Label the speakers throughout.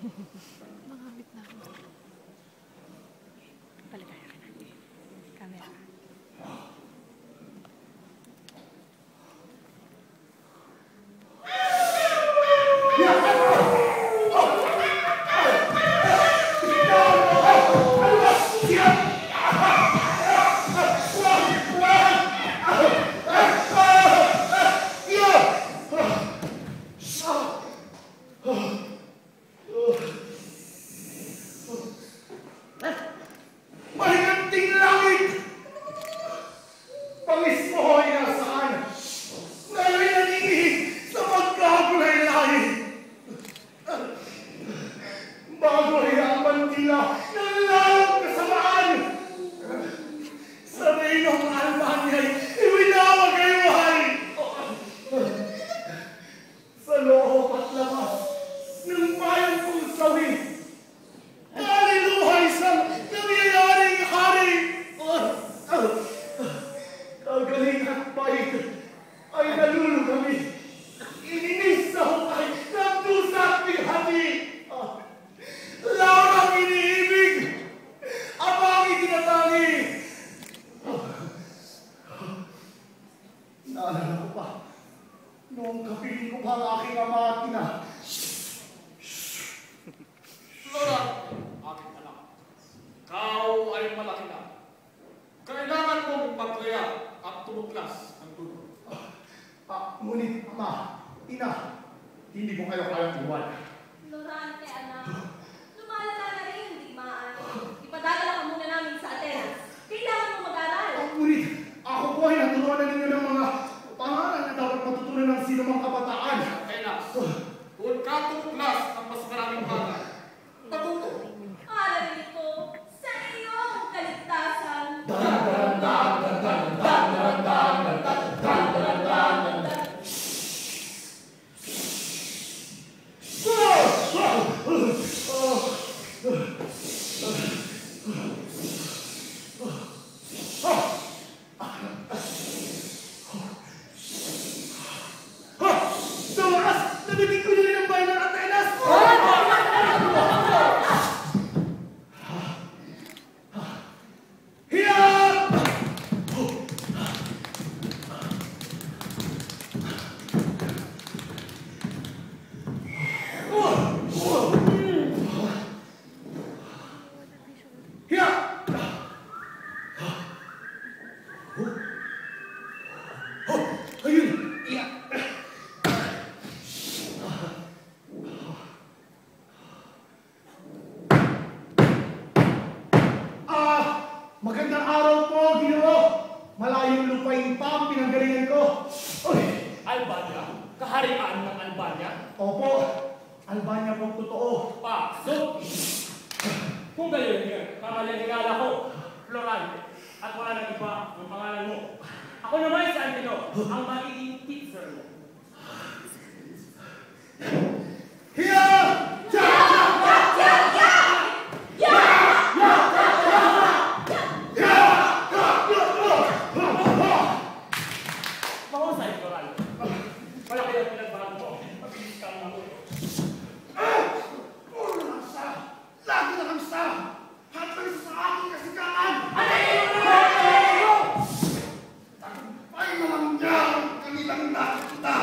Speaker 1: Mangabit na ako. Palagaya ka na. Camera.
Speaker 2: Kanilang nakita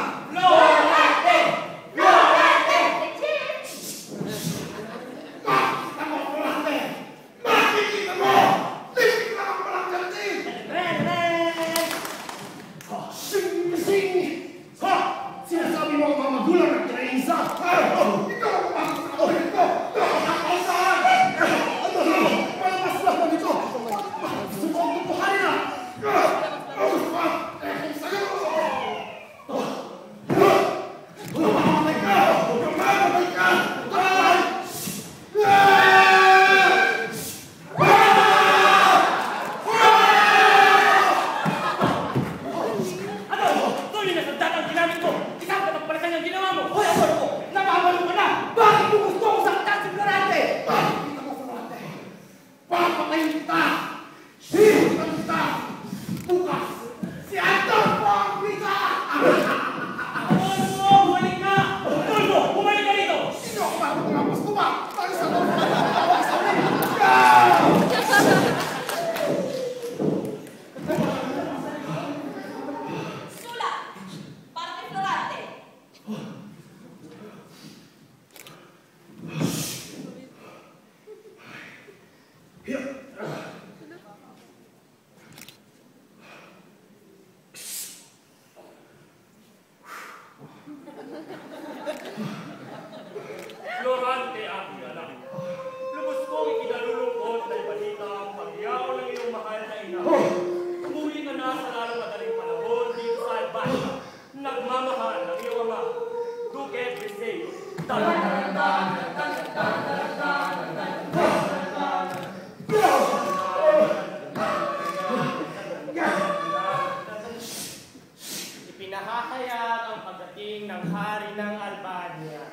Speaker 2: Ipinahahayag ang pagdating ng hari ng Albania,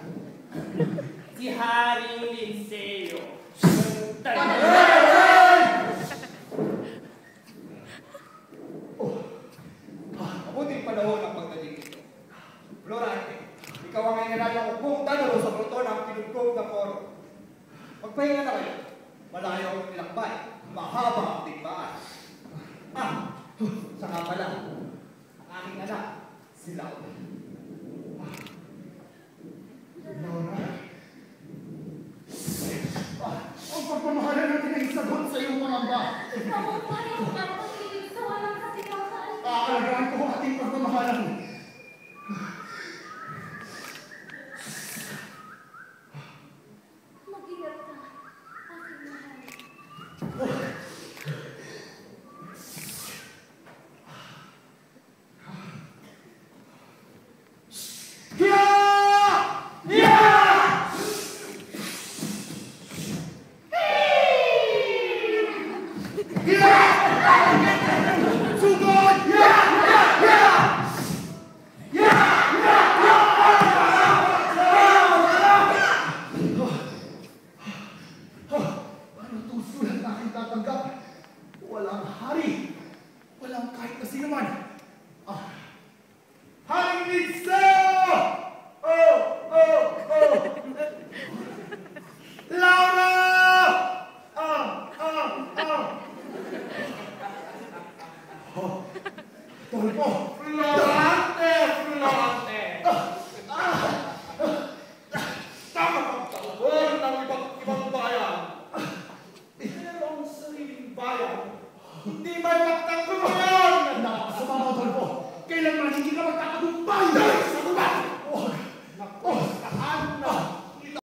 Speaker 2: si Haring Linceo.
Speaker 3: Mabuting panahon ang pagdating nito. Florante, ikaw ang inanayang upong danalo sa bruto ng pinugtog na koro. Magpahinga na kayo. Malayo ang nilakbay. Mahaba ang tigbaan. Saka pala, ang aking anak, si Laura. Laura? Ang pagmamahalan natin ay sagot sa iyong mga amba.
Speaker 4: Ako pa rin ang pag-ibig sa walang katigasan.
Speaker 3: Aalagaan ko ang ating pagmamahalan.
Speaker 4: Mag-ingat ka, aking mahal.
Speaker 3: Walang hari, walang kahit na sino man. Haring Linceo! Laura! Tolpo!
Speaker 2: Florante!
Speaker 3: Tama kang tawag ng ibang bayan. Pero ang sariling bayan, hindi may magtagumpay! Napakasama mo, Tolpo! Kailanman hindi ka magtatagumpay! Dahil sa gubat!